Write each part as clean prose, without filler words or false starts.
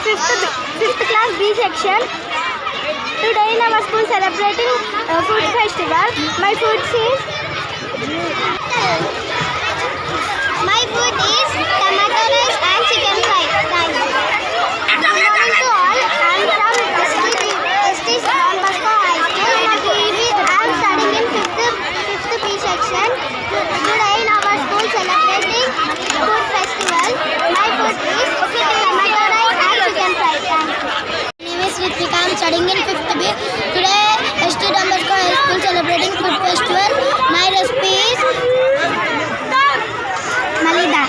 fifth class B section. Today in our school celebrating food festival. My food is tomato rice and chicken fry. Thank you. Good morning to all. I am from ST Don Bosco High School. I am studying in 5th B section. Today in our school celebrating food festival. My food is tomato rice and chicken fry. Thank you. My name is Ritika. I am studying in 5th B. Today ST Don Bosco High School celebrating food festival. My recipe is Malida.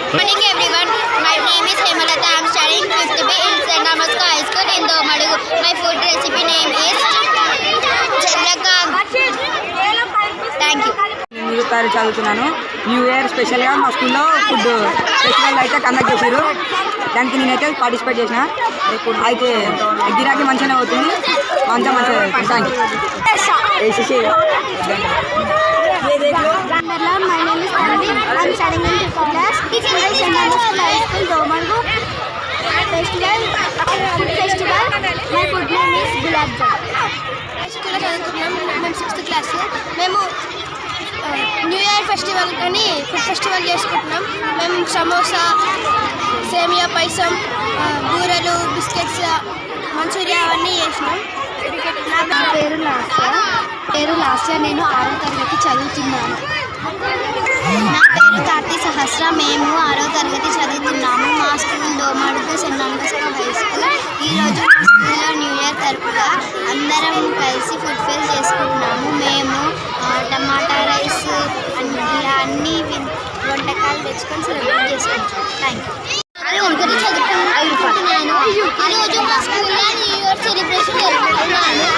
Good morning everyone. My name is Hemalata. I am studying 5th B in St. Thomas High School in Domadugu. My food recipe name is Chandrakant. Thank you. నేను చదువుతున్నాను. New year స్పెషల్గా మా స్కూల్లో food festival అయితే conduct చేశారు. దానికి నేనైతే participate చేసిన. అయితే గిరాకీ మంచిగానే అవుతుంది. మంచిగా thank you. My name is Tanvi. I am studying in 5th class. Today St. Thomas High School Domadugu festival. My food name is Gulab Jamun. స్కూల్లో చదువుతున్నాం. మేము 6th క్లాస్. మేము న్యూ ఇయర్ ఫెస్టివల్ అని ఫుడ్ ఫెస్టివల్ చేసుకుంటున్నాం. మేము సమోసా, సేమియా పాయసం, బూరెలు, biscuits, Manchuria అవన్నీ చేసినాం. నా పేరు లాస్య. నేను 6వ తరగతి చదువుతున్నాను. నా పేరు కార్తీ సహస్ర. మేము 6వ తరగతి చదువుతున్నాము. మా school Domadugu saint Thomas high school. ఈరోజు మా స్కూల్లో న్యూ ఇయర్ తరపున అందరం కలిసి ఫుడ్ ఫెస్ట్ చేసుకుంటున్నాము. మేము టమాటా రైస్ ఇలా అన్ని వంటకాలు తెచ్చుకొని సెలబ్రేట్ చేసుకుంటాం. Thank you. చదువుకుంటున్నాను. ఈరోజు మా స్కూల్లో న్యూ ఇయర్ సెలబ్రేషన్ జరుపుకుంటున్నాను.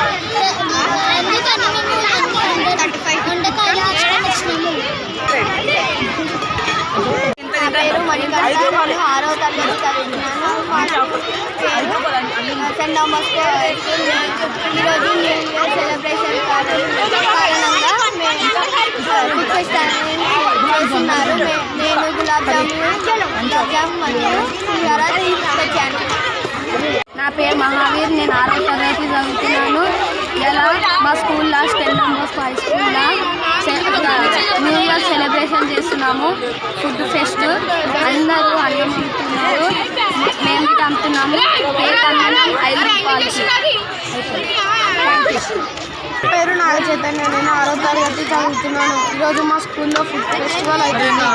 అందుకని మేము వంటకాలు తెచ్చుకొని వచ్చినాము. నా పేరు మణికంఠ. నేను 6వ తరగతి చదువుతున్నాను. Saint Thomas high school. ఈరోజు న్యూ ఇయర్ సెలబ్రేషన్ కారణంగా ఫుడ్ ఫెస్ట్ చేస్తున్నారు. నేను గులాబ్ జామున్ మరియు పులిహోర తెచ్చాను. నా పేరు మహావీర్. నేను 6వ తరగతి చదువుతున్నాను. ఇలా మా స్కూల్లో సెయింట్ థామస్ హై స్కూల్లో న్యూ ఇయర్ సెలబ్రేషన్ చేస్తున్నాము. ఫుడ్ ఫెస్ట్ అందరూ అన్నం తింటున్నారు. మేము అమ్ముతున్నాము. కేక్ అమ్మినాం 5 రూపాయలకి. పేరు నాగ చైతన్య. నేను 6వ తరగతి చదువుతున్నాను. ఈరోజు మా స్కూల్లో ఫుడ్ ఫెస్టివల్ అవుతుంది.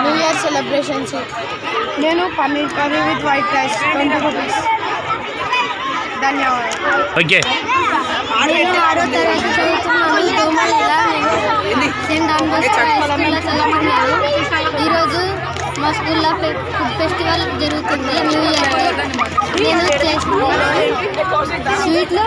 New year celebrations. నేను paneer curry with white rice 20 rupees. ధన్యవాదాలు. ఓకే. నేను 6వ తరగతి చదువుతున్నాను. దోమల్లా నేను సెయింట్ థామస్ హై స్కూల్లో చదువుతున్నాను. ఈరోజు మా స్కూల్లో ఫుడ్ ఫెస్టివల్ జరుగుతుంది. న్యూ ఇయర్ నేను చేస్తున్నాను స్వీట్లో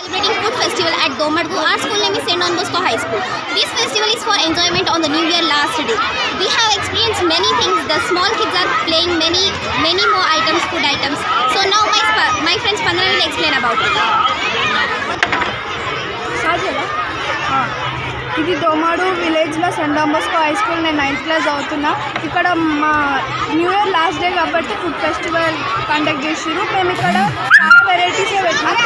Celebrating food festival at Domadugu. Our school name is St. Don Bosco High School. This festival is for enjoyment on the New Year last day. We have experienced many things. The small kids are playing many more items, food items. So now my friend Spandana will explain about it. ఇది డోమాడు విలేజ్లో Saint Thomas high school. నేను 9th class చదువుతున్నా. ఇక్కడ మా new year last day కాబట్టి food festival conduct చేసారు. మేము ఇక్కడ చాలా వెరైటీసే పెట్టినాం.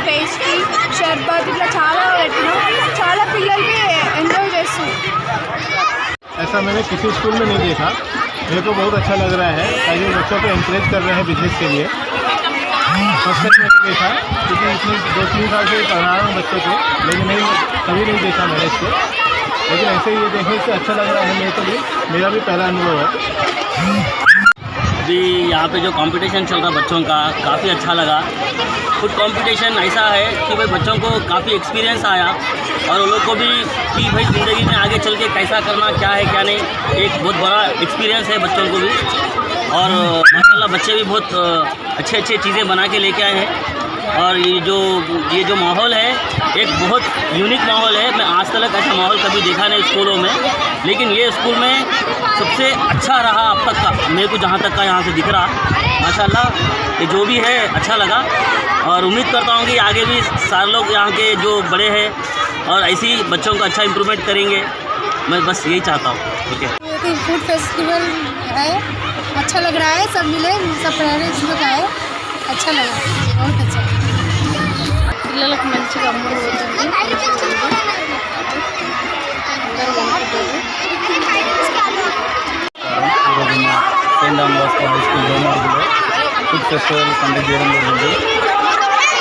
పేస్ట్రీ, షర్బత్ ఇట్లా చాలా పెట్టినాం. చాలా పిల్లలకి ఎంజాయ్ చేస్తున్నాం. ऐसा मैंने किसी स्कूल में नहीं देखा. मेरे को बहुत अच्छा लग रहा है. ताकि बच्चों को एनकरेज कर रहे हैं बिजनेस के लिए. फर्स्ट टाइम मैंने देखा क्योंकि इतने 2-3 साल से पढ़ा रहा हूँ बच्चों को, लेकिन कभी नहीं देखा मैंने इसको. लेकिन ऐसे ही ये देखने से अच्छा लग रहा है मेरे को भी. मेरा भी पहला अनुभव है. अभी यहाँ पे जो कंपटीशन चल रहा बच्चों का काफ़ी अच्छा लगा. फुड कंपटीशन ऐसा है कि भाई बच्चों को काफ़ी एक्सपीरियंस आया और उन लोग को भी कि भाई ज़िंदगी में आगे चल के कैसा करना, क्या है क्या नहीं, एक बहुत बड़ा एक्सपीरियंस है बच्चों को भी. और माशाल्लाह बच्चे भी बहुत अच्छे चीज़ें बना के लेके आए हैं. और ये जो माहौल है एक बहुत यूनिक माहौल है. मैं आज तक ऐसा माहौल कभी देखा नहीं स्कूलों में, लेकिन ये स्कूल में सबसे अच्छा रहा अब तक का, मेरे को जहाँ तक का यहाँ से दिख रहा. माशाल्लाह ये जो भी है अच्छा लगा और उम्मीद करता हूँ कि आगे भी सारे लोग यहाँ के जो बड़े हैं और ऐसी बच्चों का अच्छा इम्प्रूवमेंट करेंगे मैं बस यही चाहता हूँ। ठीक है, फूड फेस्टिवल है, अच्छा लग रहा है, सब मिले, सब पेरेंट्स लोग आए, अच्छा लगा, बहुत अच्छा। పిల్లలకు మంచిగా అమ్ముడు పోతుంది, saint Don Bosco high school రోమార్గులో ఫుడ్ ఫెస్టివల్ కండక్ట్ చేయడం జరిగింది.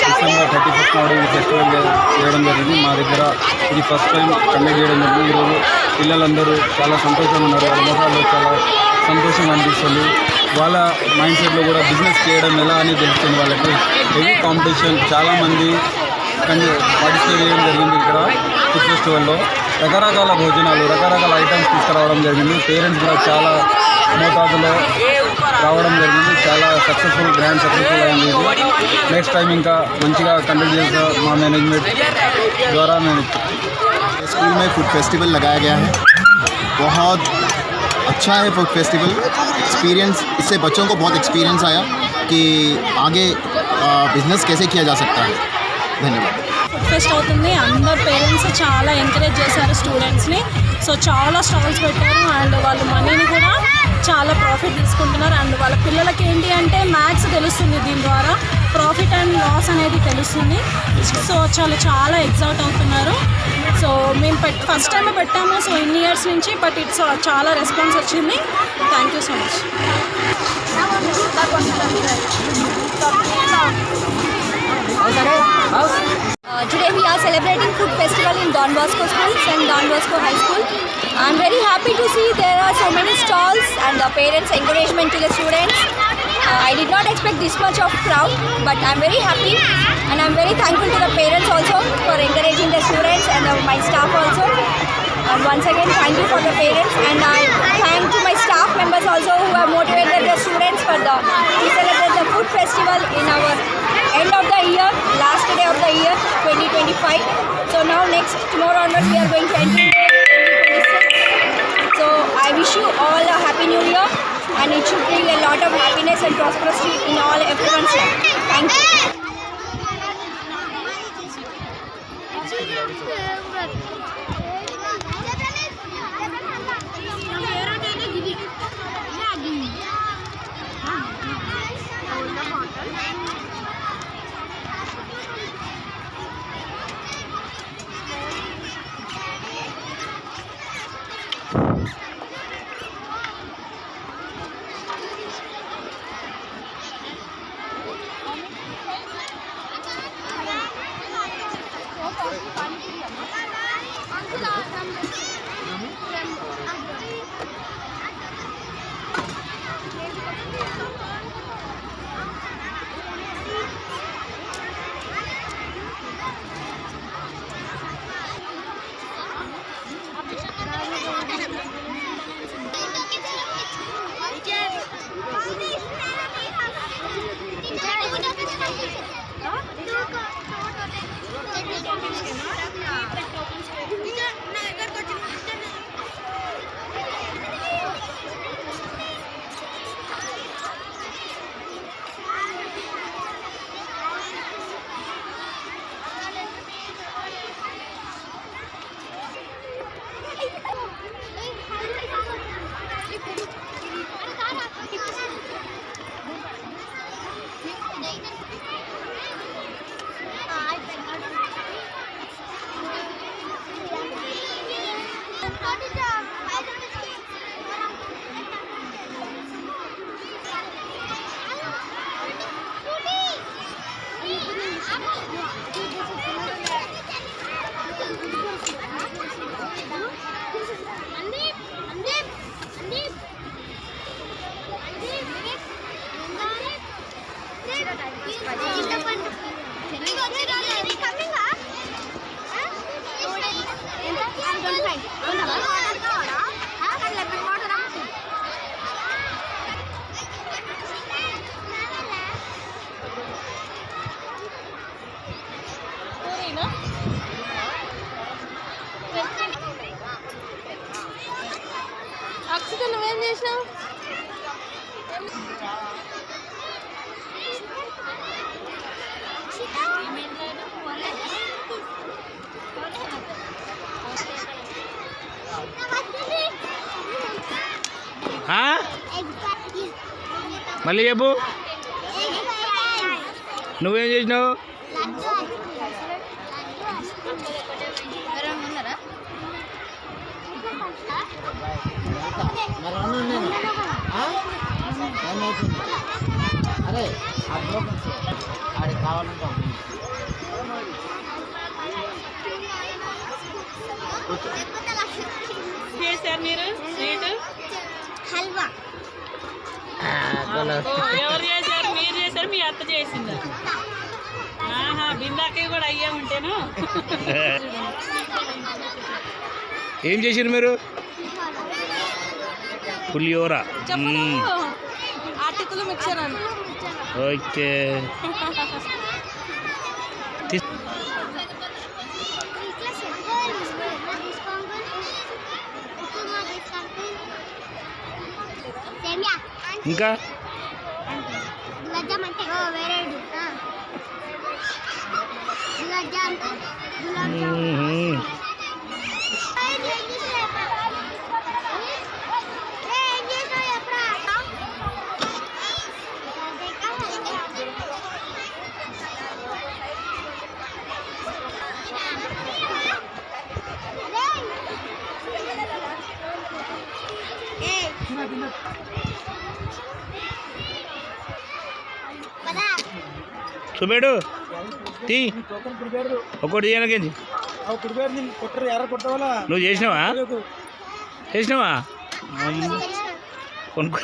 December 31st నాడు ఈ ఫెస్టివల్ చేయడం జరిగింది. మా దగ్గర ఇది ఫస్ట్ టైం కండక్ట్ చేయడం జరిగింది. ఈరోజు పిల్లలందరూ చాలా సంతోషంగా ఉన్నారు. వాళ్ళ మొహాల్లో చాలా సంతోషంగా అనిపిస్తుంది. వాళ్ళ మైండ్ సెట్లో కూడా బిజినెస్ చేయడం ఎలా అని తెలుస్తుంది. వాళ్ళకి హెవీ కాంపిటీషన్, చాలామంది పార్టిసిపేట్ చేయడం జరిగింది. ఇక్కడ ఫుడ్ ఫెస్టివల్లో రకరకాల భోజనాలు, రకరకాల ఐటమ్స్ తీసుకురావడం జరిగింది. పేరెంట్స్ కూడా చాలా మోతాదులో రావడం జరిగింది. చాలా గ్రాండ్ సక్సెస్ఫుల్ అయింది ఇది. నెక్స్ట్ టైం ఇంకా మంచిగా కండక్ట్ చేసే మా మేనేజ్మెంట్ ద్వారా నేను स्कूल में फूड फेस्टिवल लगाया गया है। बहुत अच्छा है फूड फेस्टिवल एक्सपीरियंस। इससे बच्चों को बहुत एक्सपीरियंस आया कि आगे बिजनेस कैसे किया जा सकता है। धन्यवाद। ఫుడ్ ఫెస్ట్ అవుతుంది, అందరు పేరెంట్స్ చాలా ఎంకరేజ్ చేశారు స్టూడెంట్స్ని. సో చాలా స్టాల్స్ పెట్టారు అండ్ వాళ్ళు మనీని కూడా చాలా ప్రాఫిట్ తీసుకుంటున్నారు. అండ్ వాళ్ళ పిల్లలకి ఏంటి అంటే మ్యాథ్స్ తెలుస్తుంది, దీని ద్వారా ప్రాఫిట్ అండ్ లాస్ అనేది తెలుస్తుంది. సో చాలా ఎగ్జైట్ అవుతున్నారు. సో మేము ఫస్ట్ టైం పెట్టాము, సో ఇన్ని ఇయర్స్ నుంచి, బట్ ఇట్స్ చాలా రెస్పాన్స్ వచ్చింది. Thank you so much. Today we are celebrating food festival in Don Bosco School, St. Don Bosco High School. I am very happy to see there are so many stalls and the parents' encouragement to the students. I did not expect this much of crowd, but I am very happy and I am very thankful to the parents also for encouraging the students and my staff also. And once again, thank you for the parents, and I thank to my staff members also who have motivated the students to celebrate the food festival in our end of the year, last day of the year 2025. So now tomorrow onwards we are going to enter 2026. So I wish you all a happy new year, and it should bring a lot of happiness and prosperity in everyone's life. Thank you. Akshita నువ్వేం చేసినావు? Bye. మళ్ళీ చెప్పు, నువ్వేం చేసినావు? అరే ఆడికి కావాలంటే చేశారు మీరు స్వీట్ హల్వా ఎవరు చేశారు? మీరు చేశారు, మీ అత్త చేసిందా? ఆహా, బిందాకి కూడా అయ్యే ఉంటేను. ఏం చేసారు మీరు? పులిహోర. అటుకులు మిక్చర్ అని. ఓకే. ఇంకా చూపెడు తీ ఒక్కటి తీయనకేంది. నువ్వు చేసినావా? చేసినావా? కొనుక్కో.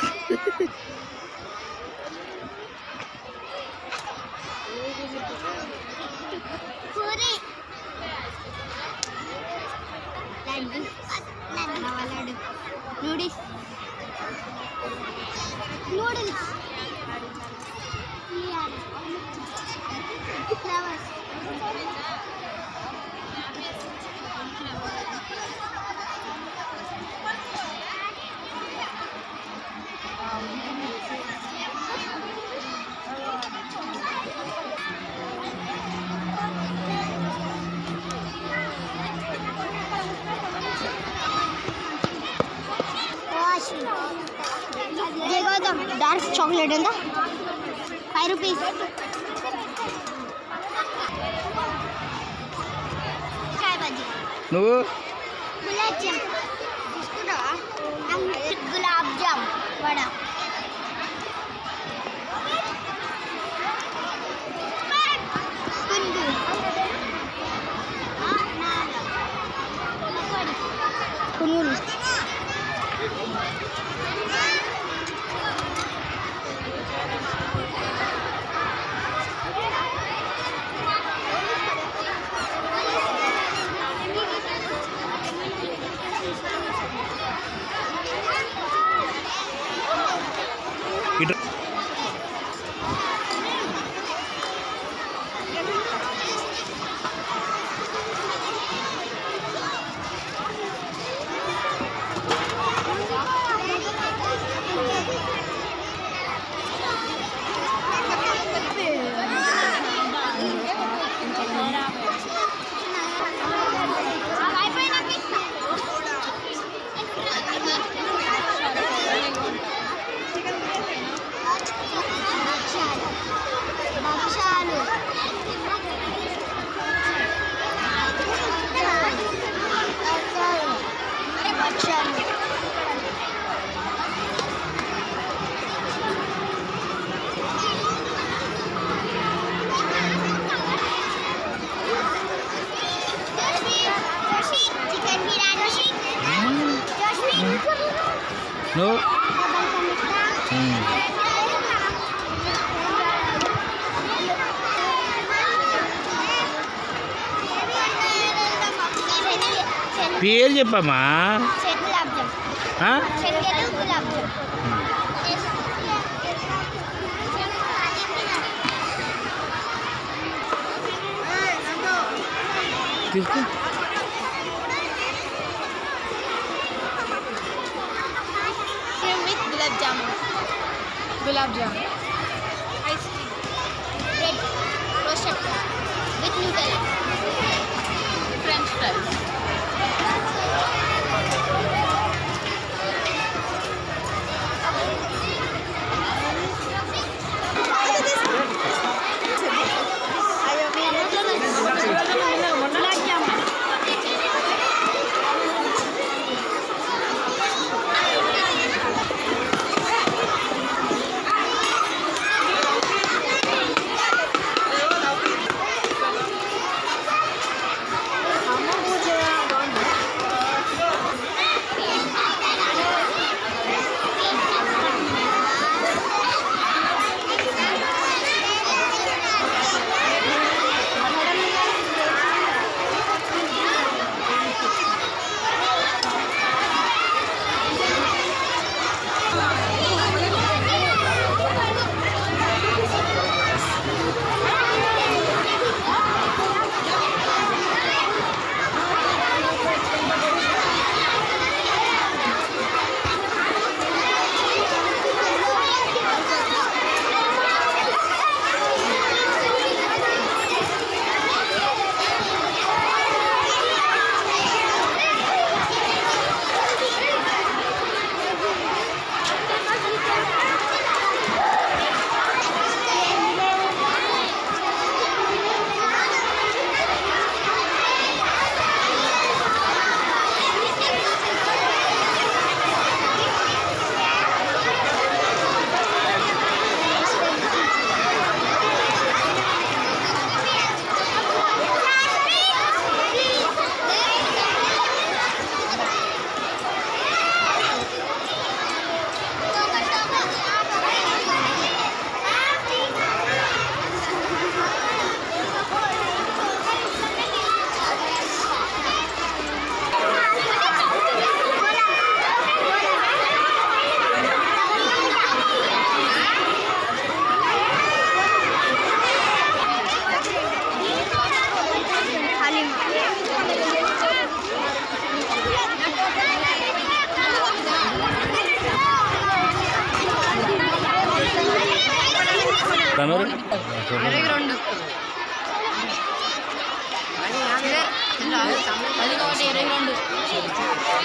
నూడిల్స్ डार्क चॉकलेट है 5 rupees. నువ్వు गुलाब जाम वड़ा कुनूल ఇటు నువ్వు పేరు చెప్పమ్మా. తీసుకో. Gulab jamun, ice cream, bread, roasted with Nutella, French fries. తనూరు 22 అది కాబట్టి 22